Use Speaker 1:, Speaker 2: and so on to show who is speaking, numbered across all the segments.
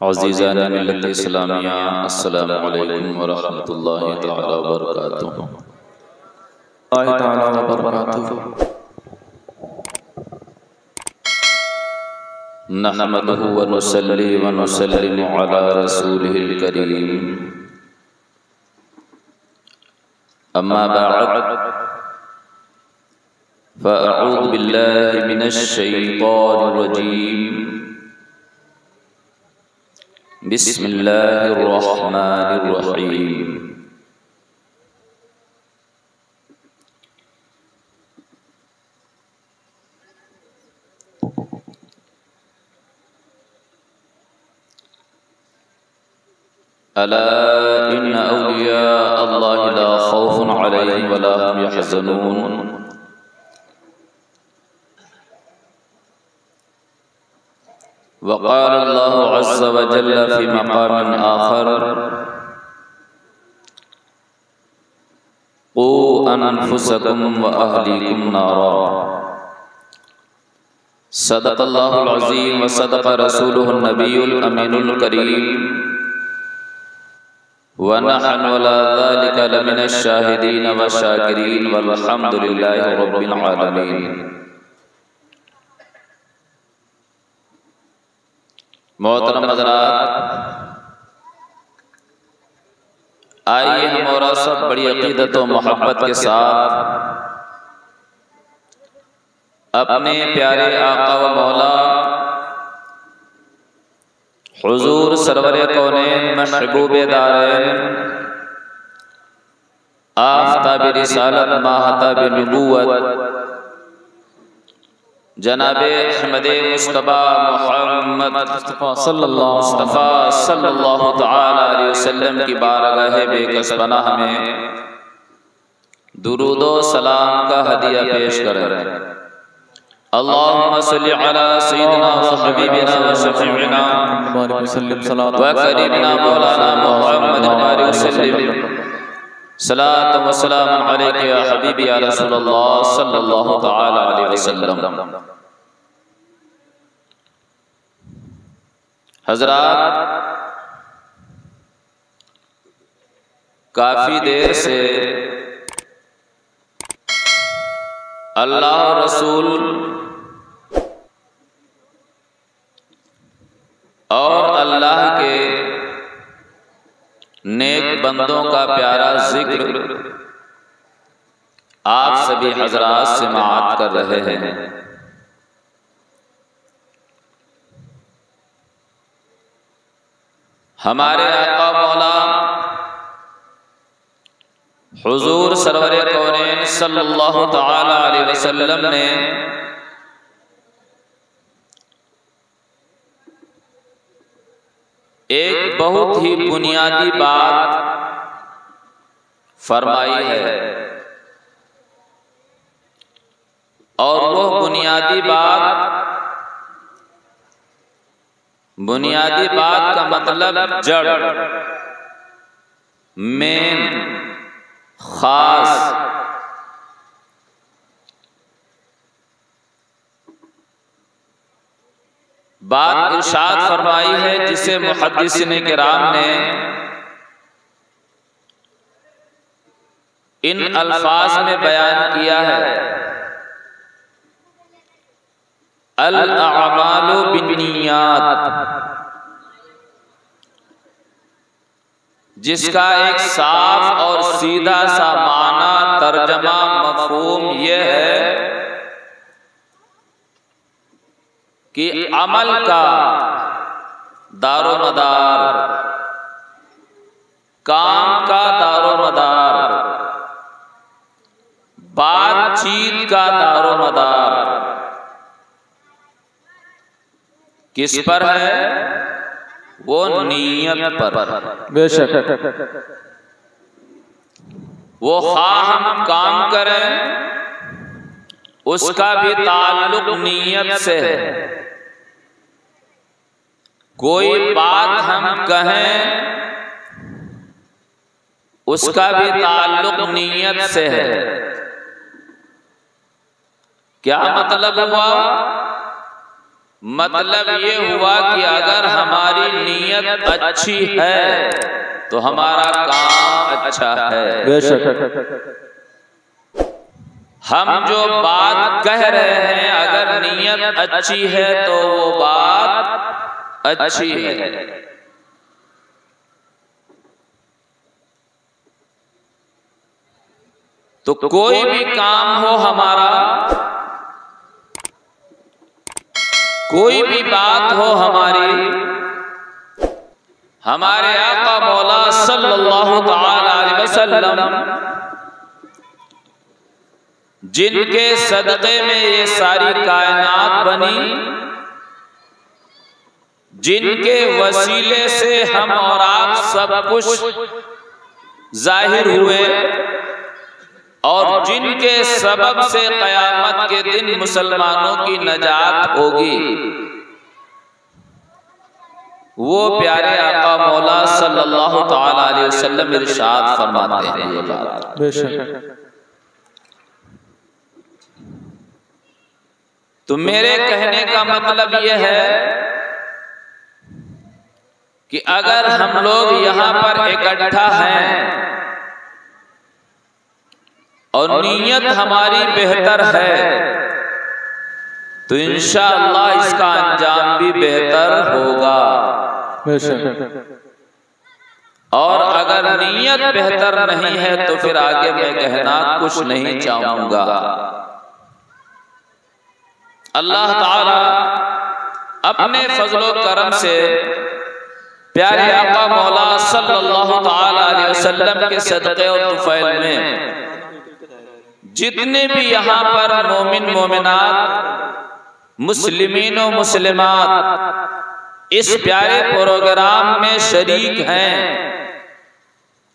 Speaker 1: अज़ीज़ान मिल्लत इस्लामिया, अस्सलामु अलैकुम व रहमतुल्लाहि तआला व बरकातुहू। नहमदुहु व नुसल्ली व नुसल्लिमु अला रसूलिहिल करीम। अम्मा बअद, फ़अऊज़ु बिल्लाहि मिनश शैतानिर रजीम। बिस्मिल्लाहिर रहमानिर रहीम। अला इन्ना औलिया अल्लाहि ला खौफुन अलैहिम व ला हुम यहज़नून। वक़ाल अल्लाहु अज़्ज़ व जल्ल फ़ी मक़ामिन आख़र, क़ू अनफुसकुम व अहलीकुम नारा। सदक़ल्लाहुल अज़ीम व सदक़ रसूलुहुन नबियुल अमीनुल करीम व नहनु अला ज़ालिका लमिनश शाहिदीन व शाकिरीन वल्हम्दुलिल्लाहि रब्बिल आलमीन। मोहतरम हज़रात, आइए हम और सब बड़ी अक़ीदत व मोहब्बत के साथ अपने प्यारे आका व मौला हुज़ूर सरवरे कौनैन महबूबे दारैन आफ़ताबे रिसालत माहताबे नबूवत जनाबे अहमदे मुस्तफ़ा मुहम्मद सल्लल्लाहु तआला अलैहि वसल्लम की बारगाह बेकस पनाह में दुरूद व सलाम का हदिया पेश करें। अल्लाहुम्मा सल्लि अला सय्यिदिना व हबीबिना व शफीइना व करीमिना मौलाना मुहम्मद व सल्लिम सलातु व सलाम अलैका या हबीबी या रसूलल्लाह सल्लल्लाहु तआला अलैहि वसल्लम। हज़रात, काफी देर से अल्लाह रसूल और अल्लाह के नेक बंदों का प्यारा जिक्र आप सभी हजरात समाअत कर रहे हैं। हमारे आका मौला हुजूर सरवरे कौनैन सल्लल्लाहु तआला अलैहि वसल्लम ने एक बहुत ही बुनियादी बात फरमाई है, और वह बुनियादी बात का मतलब जड़, मेन, खास, बात इरशाद फरमाई है जिसे मुहद्दिसीन किराम ने इन अल्फाज में बयान किया है, अल अमालु बिन्नियात, जिसका एक साफ और सीधा सा माना, तर्जमा, मफहूम यह है कि अमल का दारोमदार, काम का दारोमदार, बातचीत का दारोमदार किस पर है? वो नीयत पर। बेशक वो हम काम करें उसका भी ताल्लुक नीयत से है। कोई बात हम कहें उसका भी ताल्लुक नीयत से है। क्या मतलब हुआ? मतलब ये हुआ कि अगर हमारी नीयत अच्छी है तो हमारा काम अच्छा है।
Speaker 2: बेशक
Speaker 1: हम जो बात कह रहे हैं अगर नीयत अच्छी है तो वो बात अच्छी है। तो कोई भी काम हो हमारा, कोई भी बात हो हमारी, हमारे आका मौला सल्लल्लाहु तआला अलैहि वसल्लम जिनके सदक़े में ये सारी कायनात बनी, जिनके वसीले से हम और आप सब कुछ जाहिर हुए और जिनके सबब से क़यामत के दिन मुसलमानों की नजात होगी, वो प्यारे आका मौला सल्लल्लाहु तआला अलैहि वसल्लम इरशाद फरमाते हैं ये बात।
Speaker 2: बेशक
Speaker 1: तो मेरे कहने का मतलब यह है कि अगर हम लोग यहाँ पर इकट्ठा हैं और नीयत हमारी बेहतर है तो इंशाअल्लाह इसका अंजाम भी बेहतर होगा। और अगर नीयत बेहतर नहीं है तो फिर आगे मैं कहना कुछ नहीं चाहूंगा। अल्लाह ताला अपने फजलो करम से प्यारे आका मौला सल्लल्लाहु ताला अलैहि वसल्लम के सदक़े और तुफ़ैल में जितने भी यहाँ पर मोमिन मोमिनात मुस्लिमीन और मुस्लिमात इस प्यारे प्रोग्राम में शरीक हैं,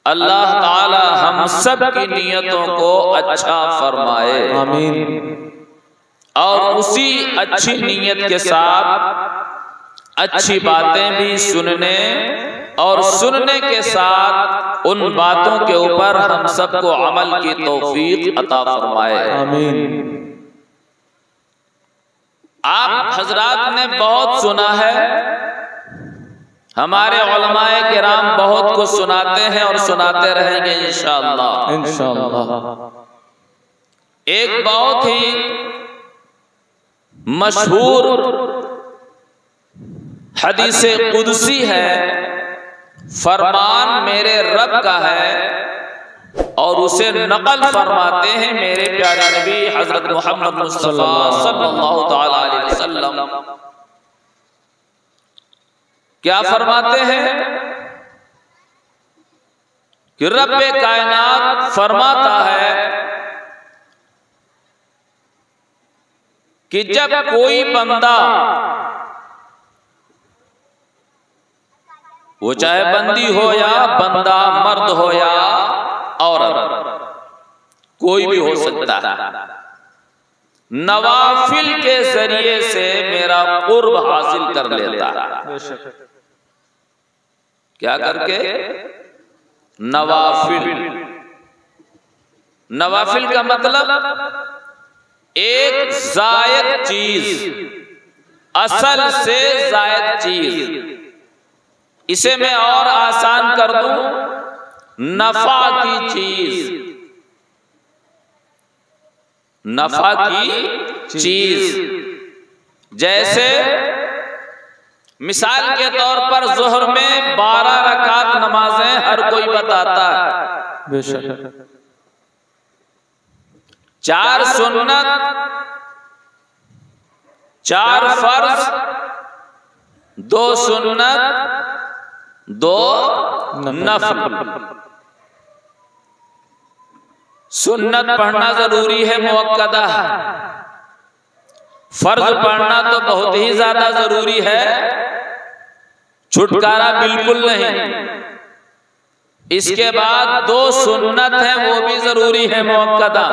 Speaker 1: अल्लाह ताला हम सब की नियतों को अच्छा फरमाए,
Speaker 2: आमीन।
Speaker 1: और उसी अच्छी नीयत के साथ अच्छी बातें भी सुनने और सुनने के साथ उन बातों के ऊपर हम सबको अमल की तौफीक अता फरमाए,
Speaker 2: आमीन।
Speaker 1: आप हजरात ने बहुत सुना है, हमारे उलमाए किराम बहुत कुछ सुनाते हैं और सुनाते रहेंगे इंशाअल्लाह। एक बहुत ही मशहूर हदीसे कुदसी है, फरमान मेरे रब का है और उसे नकल फरमाते हैं मेरे प्यारे नबी हजरत मोहम्मद मुस्तफा सल्लल्लाहु तआला अलैहि वसल्लम। क्या फरमाते हैं कि रब कायनात फरमाता है कि जब कोई बंदा, वो चाहे बंदी हो या बंदा, मर्द हो या औरत, कोई भी हो सकता है, नवाफिल के जरिए से मेरा कुर्ब हासिल कर लेता है। क्या करके? नवाफिल। नवाफिल का मतलब एक जायद चीज, असल से जायद चीज। इसे मैं और आसान कर दूं, नफा की चीज, नफा की चीज। जैसे मिसाल के तौर पर ज़ोहर में 12 रकात नमाजें हर कोई बताता है, 4 सुन्नत, 4 फर्ज, 2 सुन्नत, 2 नफल। सुन्नत पढ़ना जरूरी है, मुअक्कदा। फर्ज पढ़ना तो बहुत ही ज्यादा जरूरी है, छुटकारा बिल्कुल नहीं। इसके बाद 2 सुन्नत है, वो भी जरूरी है, मुअक्कदा।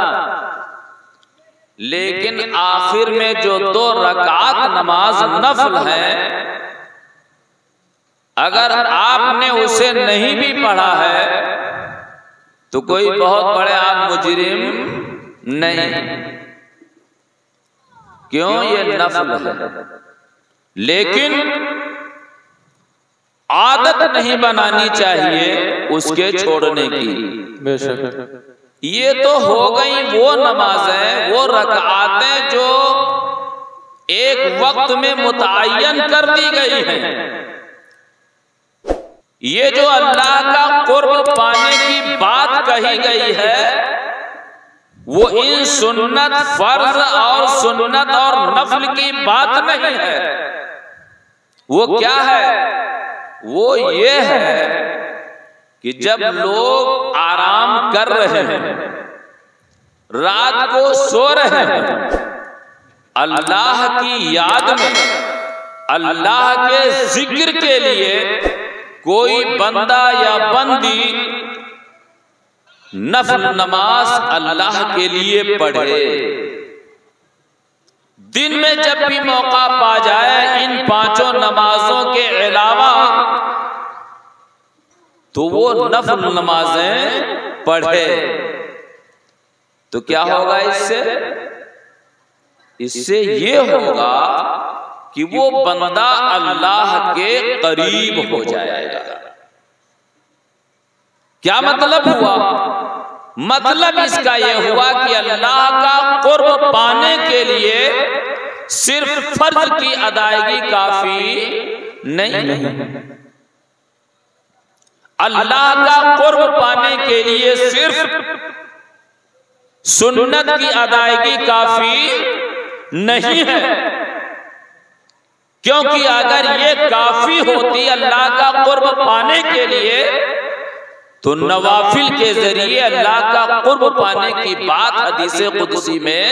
Speaker 1: लेकिन आखिर में जो 2 रकात नमाज नफल है, अगर आपने उसे नहीं भी पढ़ा है तो कोई बहुत बड़े आप मुजरिम नहीं। क्यों? ये नफल है। लेकिन आदत नहीं बनानी चाहिए उसके छोड़ने की।
Speaker 2: बेशक
Speaker 1: ये तो हो गई वो नमाजें, वो रकातें जो एक वक्त में मुतअय्यन कर दी गई हैं। ये जो अल्लाह का कुर्ब पाने की बात कही गई है, वो इन सुन्नत, फर्ज और सुन्नत और नफल की बात नहीं है। वो क्या है? वो ये है कि जब लोग आराम कर रहे हैं, रात को सो रहे हैं, अल्लाह की याद में, अल्लाह के जिक्र के लिए कोई बंदा या बंदी नफल नमाज अल्लाह के लिए पढ़े। दिन में जब भी मौका पा जाए इन पांचों नमाजों के अलावा, तो वो नफल नमाजें पढ़े। तो क्या होगा इससे? इससे ये होगा कि वो बंदा अल्लाह के करीब हो जाएगा। क्या मतलब हुआ? मतलब इसका यह हुआ कि अल्लाह का कुर्ब पाने के लिए सिर्फ फर्ज की अदायगी काफी नहीं। अल्लाह का कुर्ब पाने के लिए सिर्फ सुन्नत की अदायगी काफी नहीं है। क्योंकि अगर ये काफी होती अल्लाह का कुर्ब पाने के लिए, तो नवाफिल के जरिए अल्लाह का कुर्ब पाने की बात हदीसे कुदसी में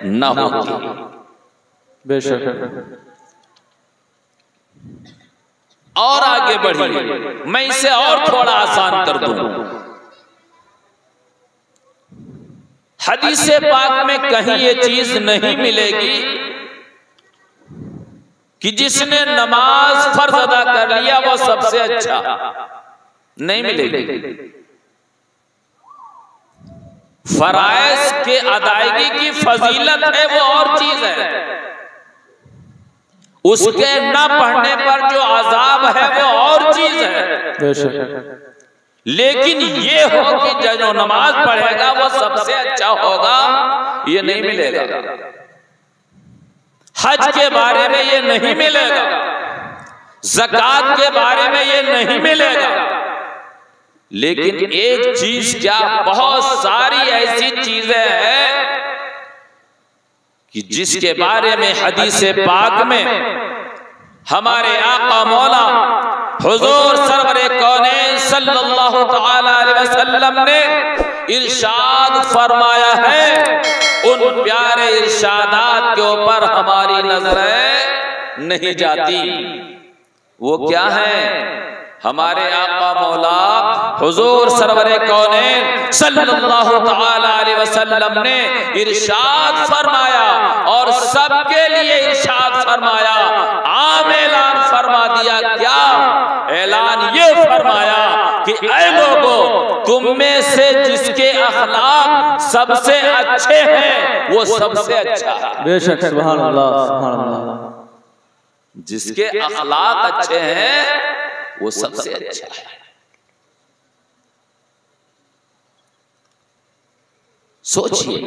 Speaker 1: न होती।
Speaker 2: बेशक।
Speaker 1: और आगे बढ़िए, मैं इसे और थोड़ा आसान कर दूं। हदीसे पाक में कहीं ये चीज नहीं मिलेगी कि जिसने नमाज फर्ज अदा कर लिया वो सबसे अच्छा, नहीं मिलेगी। फराइज के अदायगी की फजीलत है वो और चीज है, उसके न पढ़ने पर जो अजाब है वो और चीज है। लेकिन ये हो कि जो नमाज पढ़ेगा वो सबसे अच्छा होगा, ये नहीं मिलेगा। हज के बारे में ये नहीं मिलेगा, ज़कात के बारे में ये नहीं मिलेगा। लेकिन एक चीज क्या, बहुत सारी ऐसी चीजें हैं कि जिसके बारे में हदीसे पाक में हमारे आका मौला हुजूर सरवरे कौनैन सल्लल्लाहु तआला अलैहि वसल्लम ने इरशाद फरमाया है। उन प्यारे इरशादात के ऊपर हमारी नजरें नहीं जाती। वो क्या है? हमारे आका मौला हुजूर सरवरे कौनैन सल्लल्लाहु तआला अलैहि वसल्लम ने इरशाद फरमाया और सबके लिए इरशाद फरमाया, आम ऐलान फरमा दिया। क्या ऐलान? ये फरमाया कि ऐ लोगों, तुम में से जिसके अखलाक सबसे अच्छे हैं वो सबसे अच्छा है।
Speaker 2: बेशक, सुभान अल्लाह, सुभान अल्लाह।
Speaker 1: जिसके अखलाक अच्छे हैं वो सबसे अच्छा है। सोचिए,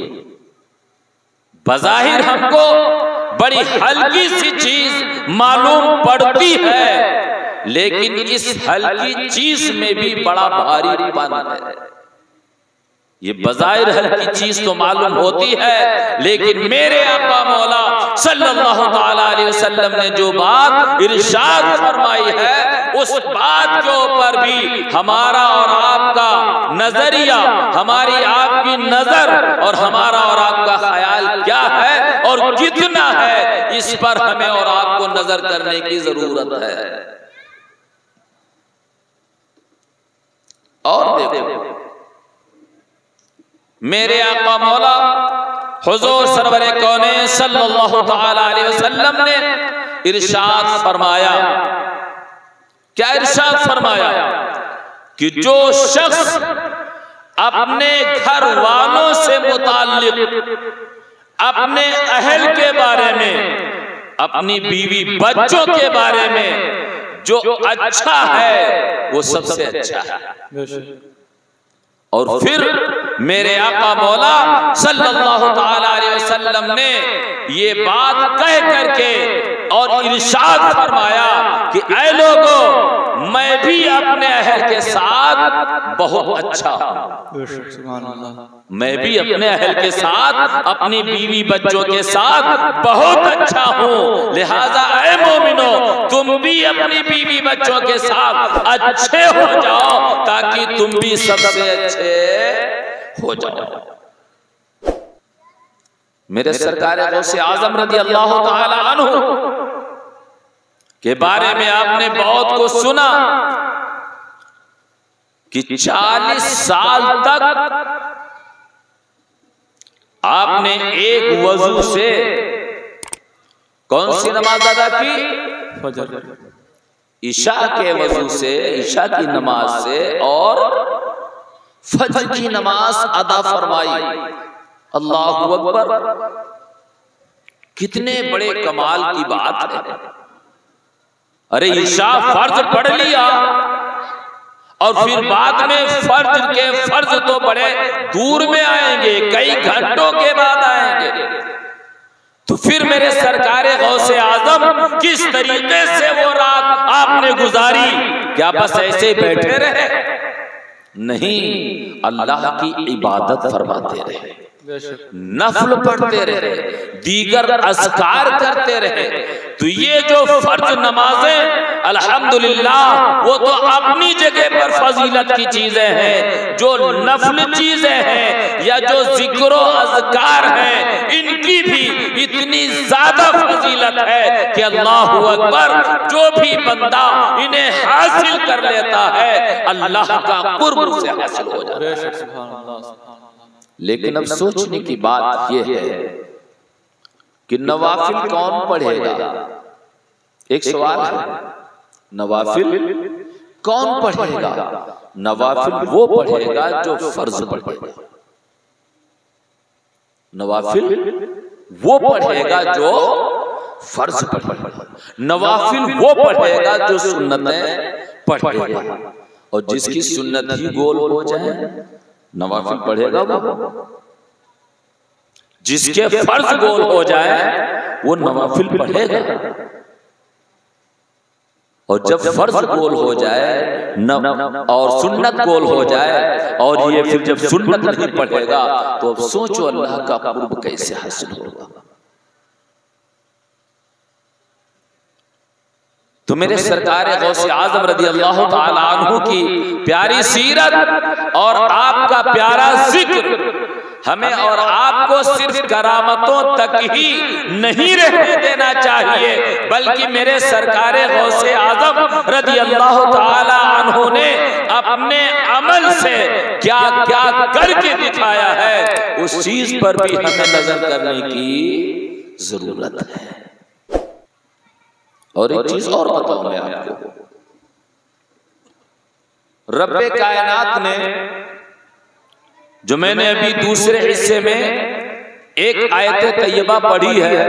Speaker 1: बज़ाहिर हमको बड़ी हल्की सी चीज मालूम पड़ती है, लेकिन इस हल्की चीज में भी बड़ा भारीपन है। ये बज़ाहिर हल्की चीज तो मालूम होती है, लेकिन मेरे आका मौला सल्लल्लाहु तआला अलैहि वसल्लम ने जो बात इरशाद फरमाई है, उस बात के ऊपर भी हमारा और आपका नजरिया, हमारी आपकी नजर और हमारा और आपका ख्याल क्या है और कितना है, इस पर हमें और आपको नजर करने की जरूरत है। और देखो, मेरे आका मौला हुजूर सरवरे कौनैन सल्लल्लाहु तआला अलैहि वसल्लम ने इरशाद फरमाया। क्या इरशाद फरमाया? कि जो शख्स अपने घर वालों से मुताल्लिक, अपने अहल के बारे में अपनी बीवी बच्चों के बारे में जो अच्छा है वो सबसे अच्छा है। और फिर मेरे आका मौला सल्लल्लाहु ताला अलैहि वसल्लम ने ये बात कह करके और इरशाद फरमाया कि ऐ लोगों, मैं भी अपने अहल के साथ बहुत अच्छा हूं, मैं भी अपने अहल के साथ अपनी बीवी बच्चों के साथ बहुत अच्छा हूं। लिहाजा ऐ मोमिनो, तुम भी अपनी बीवी बच्चों के साथ अच्छे हो जाओ ताकि तुम भी सबसे अच्छे हो जाओ। मेरे सरकार गौसे आजम रज़ी अल्लाह ताला अन्हु के बारे में आपने बहुत कुछ सुना कि 40 साल तक आपने एक वजू से कौन सी नमाज अदा की? फजर। ईशा के वजू से, ईशा की नमाज से और फजर की नमाज अदा फरमाई। अल्लाहु अकबर, कितने बड़े कमाल की बात है। अरे ईशा फर्ज पढ़ लिया और फिर बाद में फर्ज तो बड़े दूर में आएंगे, कई घंटों के बाद आएंगे। तो फिर मेरे सरकारे गौसे आजम किस तरीके से वो रात आपने गुजारी? क्या बस ऐसे बैठे रहे? नहीं, अल्लाह की इबादत फरमाते रहे, नफल पढ़ते रहे, दीगर अस्कार करते रहे। तो ये जो फर्ज नमाजें अल्हम्दुलिल्लाह वो तो अपनी जगह पर फजीलत की चीजें हैं, जो नफल चीजें हैं या जो जिक्र अज़कार हैं इनकी भी इतनी ज्यादा फजीलत है कि अल्लाहु अकबर, जो भी बंदा इन्हें हासिल कर लेता है अल्लाह का कुर्ब से हासिल हो जाता है। लेकिन अब सोचने की बात यह है कि नवाफिल कौन पढ़ेगा? एक सवाल है, नवाफिल कौन पढ़ेगा? नवाफिल वो पढ़ेगा जो फर्ज पढ़ेगा। नवाफिल वो पढ़ेगा जो फर्ज पढ़ेगा। नवाफिल वो पढ़ेगा जो सुन्नतें पढ़ेगा। और जिसकी सुन्नत ही गोल हो जाए नवाफिल पढ़ेगा वो। जिसके फर्ज गोल हो जाए वो नवाफिल पढ़ेगा। और जब फर्ज गोल हो जाए और सुन्नत गोल हो जाए और ये फिर जब सुन्नत नहीं पढ़ेगा तो अब सोचो अल्लाह का कुर्ब कैसे हासिल होगा। तो मेरे सरकार गौसे आजम रज़ी अल्लाह ताला अन्हु की प्यारी सीरत और आपका प्यारा जिक्र हमें और आपको सिर्फ करामतों तक ही नहीं रहने देना चाहिए, बल्कि मेरे सरकार गौसे आजम रज़ी अल्लाह ताला अन्हु ने अपने अमल से क्या क्या करके दिखाया है उस चीज पर भी हमें नजर करने की जरूरत है। और एक चीज और बताऊं मैं आपको, रब्बे कायनात ने, जो मैंने अभी दूसरे हिस्से में एक आयत तैयबा पढ़ी है,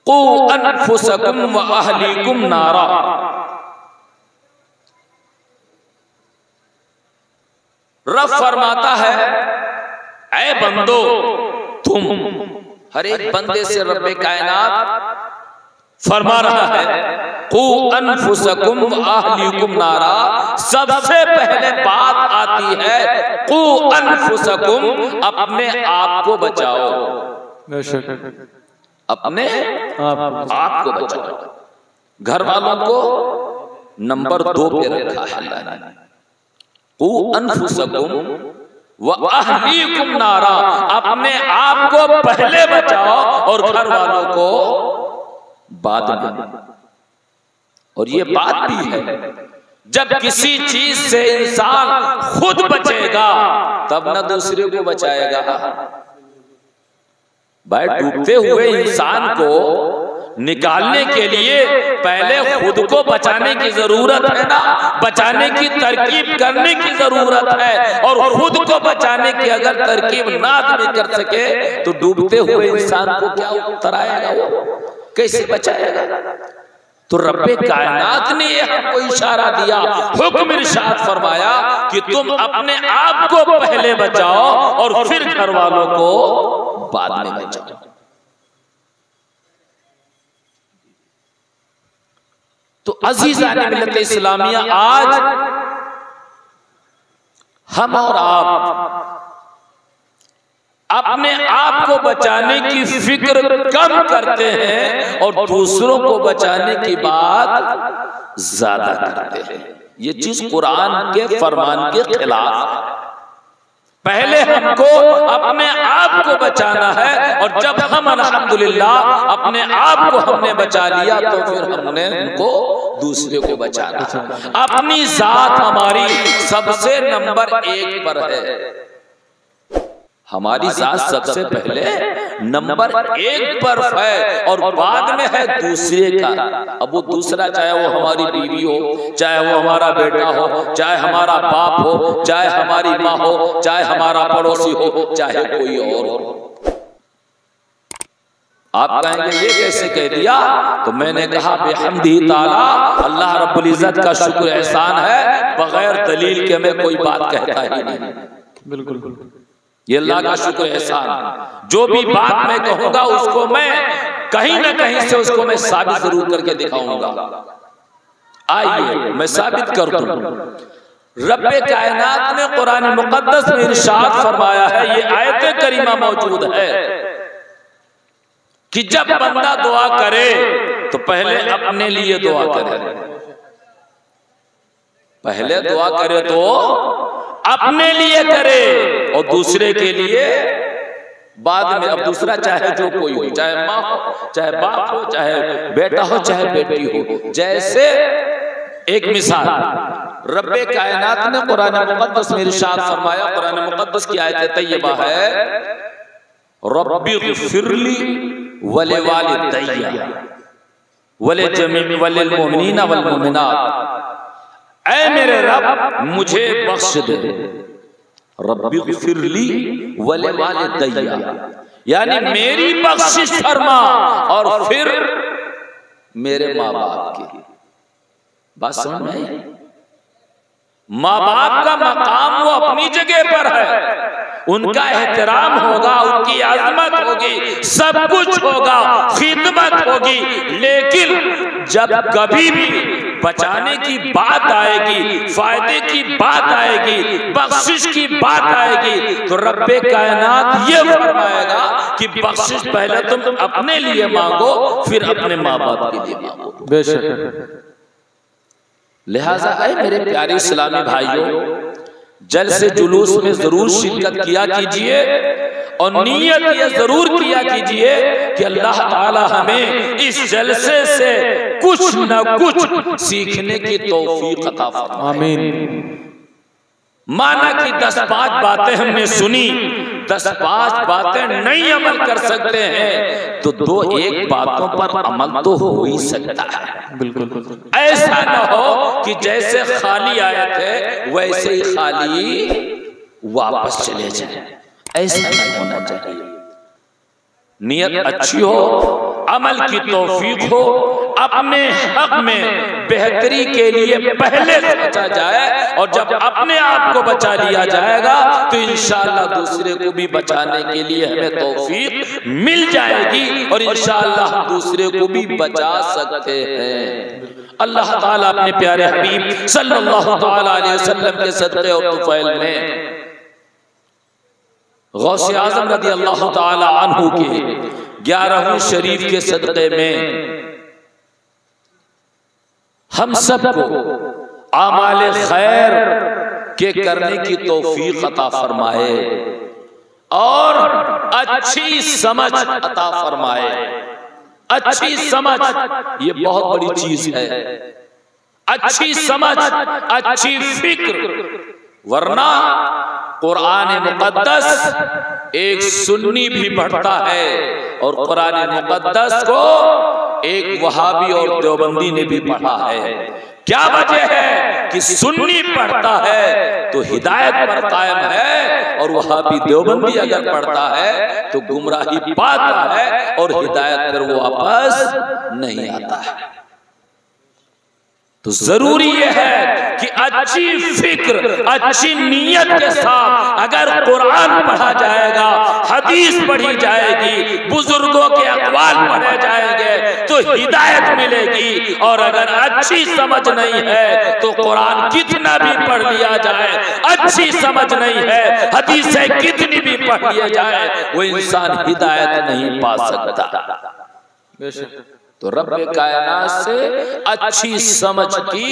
Speaker 1: क़ू अनफुसकुम व अहलीकुम नारा, रब फरमाता है ऐ बंदो, तुम, हर एक बंदे से रब्बे कायनात फरमा रहा है क़ू अनफुसकुम व अहलीकुम नारा। सबसे पहले बात आती है क़ू अनफुसकुम, अपने आप को बचाओ, अपने आप को बचाओ। घर वालों को नंबर 2 पे रखा है अल्लाह ने। क़ू अनफुसकुम व अहलीकुम नारा, अपने आप को पहले बचाओ और घर वालों को बाद में। और ये बात भी है, जब किसी चीज से इंसान खुद बचेगा तब न दूसरे को बचाएगा। भाई डूबते हुए इंसान को निकालने के लिए पहले खुद को बचाने की जरूरत है ना, बचाने की तरकीब करने की जरूरत है। और खुद को बचाने की अगर तरकीब ना आदमी कर सके तो डूबते हुए इंसान को क्या उतर आएगा, वो कैसे बचाएगा। तो रब्बे कायनात ने हमको इशारा दिया, हुक्म इरशाद फरमाया कि तुम अपने आप को पहले बचाओ और फिर घर वालों को बाद में बचाओ। तो अज़ीज़ान मिल्लत इस्लामिया, आज हम और आप अपने आप को बचाने की फिक्र कम करते हैं और दूसरों को बचाने की बात ज्यादा करते हैं। ये चीज कुरान के फरमान के खिलाफ है। पहले हमको अपने आप को बचाना है और जब हम अल्हम्दुलिल्लाह अपने आप को हमने बचा लिया तो फिर हमने उनको दूसरे को बचाना है। अपनी जात हमारी सबसे नंबर 1 पर है, हमारी जात सबसे पहले नंबर 1 पर है और बाद में है दूसरे का। अब वो दूसरा चाहे वो हमारी बीवी हो, चाहे वो हमारा बेटा हो, चाहे हमारा बाप हो, चाहे हमारी माँ हो, चाहे हमारा पड़ोसी हो, चाहे कोई और हो। आप कहेंगे ये कैसे कह दिया, तो मैंने कहा बेहम्दी ताला, अल्लाह रब्बुल इज्जत का शुक्र एहसान है, बगैर दलील के मैं कोई बात कहता ही नहीं।
Speaker 2: बिल्कुल,
Speaker 1: ये अल्लाह का शुक्र एहसान। जो भी बात मैं कहूंगा उसको मैं कहीं ना कहीं से उसको मैं साबित जरूर करके दिखाऊंगा। आइए मैं साबित कर दूं। रब्बे कायनात ने कुरान मुकद्दस में इरशाद फरमाया है, ये आयत करीमा मौजूद है कि जब बंदा दुआ करे तो पहले अपने लिए दुआ करे, पहले दुआ करे तो अपने लिए करे और दूसरे के लिए बाद में। अब दूसरा चाहे जो कोई हो, चाहे माँ हो, चाहे बाप हो, चाहे बेटा हो, चाहे बेटी हो। जैसे एक मिसाल, रब्बे कायनात ने कुरान मुकद्दस में इरशाद फरमाया, कुरान मुकद्दस की आयत तैयबा है, रब्बी ग़फ़िरली वले वालिदैया वले जमीअ वलिल मुमिनीना वल मुमिनात, ऐ मेरे रब मुझे बख्श दे। रब्बी ग़फ़िरली वले वालिदैया, यानी मेरी बख्शिश फरमा और फिर मेरे माँ बाप की। बात समझ में आई? माँ बाप का मकाम वो अपनी जगह पर है, उनका एहतराम होगा, उनकी आज़मत होगी, सब कुछ होगा, खिदमत होगी। लेकिन जब कभी भी बचाने की बात आएगी, फायदे की बात आएगी, बख्शिश की बात आएगी, तो रब्बे कायनात ये फरमाएगा कि बख्शिश पहले तुम अपने लिए मांगो, फिर अपने माँ बाप के लिए मांगो।
Speaker 2: बेशक।
Speaker 1: लिहाजा ऐ मेरे प्यारे इस्लामी भाइयों, जलसे जुलूस में जरूर शिरकत किया कीजिए और नीयत ये जरूर किया कीजिए कि अल्लाह ताला हमें इस जलसे से कुछ न कुछ सीखने की तौफीक अता फरमाए। आमीन। माना कि 10-5 बातें हमने सुनी, 10-5 बातें नहीं अमल कर सकते हैं तो 2-1 बातों पर अमल तो हो ही सकता है।
Speaker 2: बिल्कुल।
Speaker 1: ऐसा न हो कि जैसे खाली आए थे वैसे ही खाली वापस चले जाए, ऐसा नहीं होना चाहिए। नियत अच्छी हो, अमल की तौफीक हो, अपने हक में बेहतरी के लिए पहले सोचा जाए और जब अपने आप को बचा लिया जाएगा तो इंशाअल्लाह दूसरे को भी बचाने के लिए हमें तौफीक मिल जाएगी और इंशाअल्लाह हम दूसरे को भी बचा सकते हैं। अल्लाह ताला अपने प्यारे हबीब सल्लल्लाहु ताला अलैहि वसल्लम के सदक़े और तुफ़ैल में गौसे आज़म रज़ी अल्लाह ताला अन्हु के 11वें शरीफ के सदक़े में हम सबको आमाले खैर के करने की तौफीक अता फरमाए और अच्छी समझ अता फरमाए। अच्छी समझ ये बहुत बड़ी चीज है, अच्छी समझ, अच्छी फिक्र। वरना कुरान मुक़द्दस एक सुन्नी भी पढ़ता है और कुरान मुक़द्दस को एक वहाबी और देवबंदी ने भी पढ़ा है। क्या वजह है कि सुन्नी पढ़ता है तो हिदायत पर कायम है और वहाबी देवबंदी अगर पढ़ता है तो गुमराही पाता है और हिदायत पर वो वापस नहीं आता है। तो जरूरी यह है कि अच्छी फिक्र, अच्छी नीयत के साथ अगर कुरान पढ़ा जाएगा, हदीस पढ़ी जाएगी, बुजुर्गों के अक़वाल पढ़े जाएंगे तो हिदायत मिलेगी। और अगर अच्छी समझ नहीं है तो कुरान कितना भी पढ़ लिया जाए, अच्छी समझ नहीं है, हदीसें कितनी भी पढ़ लिया जाए, वो इंसान हिदायत नहीं पा सकता। तो रब्बे कायनात से अच्छी समझ की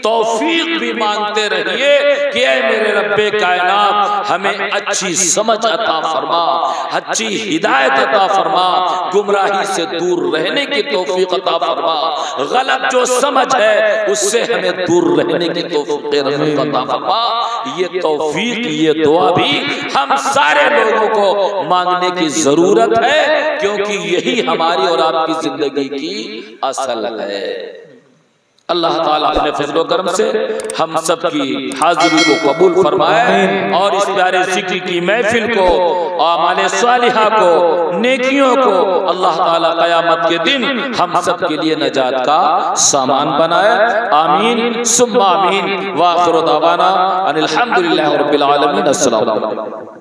Speaker 1: तौफीक भी मांगते रहिए कि ऐ मेरे रब्बे कायनात हमें अच्छी समझ अता फरमा, अच्छी हिदायत अता फरमा, गुमराही से दूर रहने की तौफीक अता फरमा, गलत जो समझ है उससे हमें दूर रहने की तौफीक अता फरमा। ये तौफीक, ये दुआ भी हम सारे लोगों को मांगने की जरूरत है, क्योंकि यही हमारी और आपकी जिंदगी की असल है। अल्लाह ताला अपने फजल करम से हम सब की हाजिरी को कबूल फरमाए और इस प्यारे जिक्र की महफिल को, आमाले सालिहा को, नेकियों को अल्लाह ताला क़यामत के दिन हम सब के लिए नजात का सामान बनाए। आमीन सुम्मा आमीन। व आखिरु दावाना अनिल हम्दुलिल्लाहि रब्बिल आलमीन। अस्सलामु अलैकुम।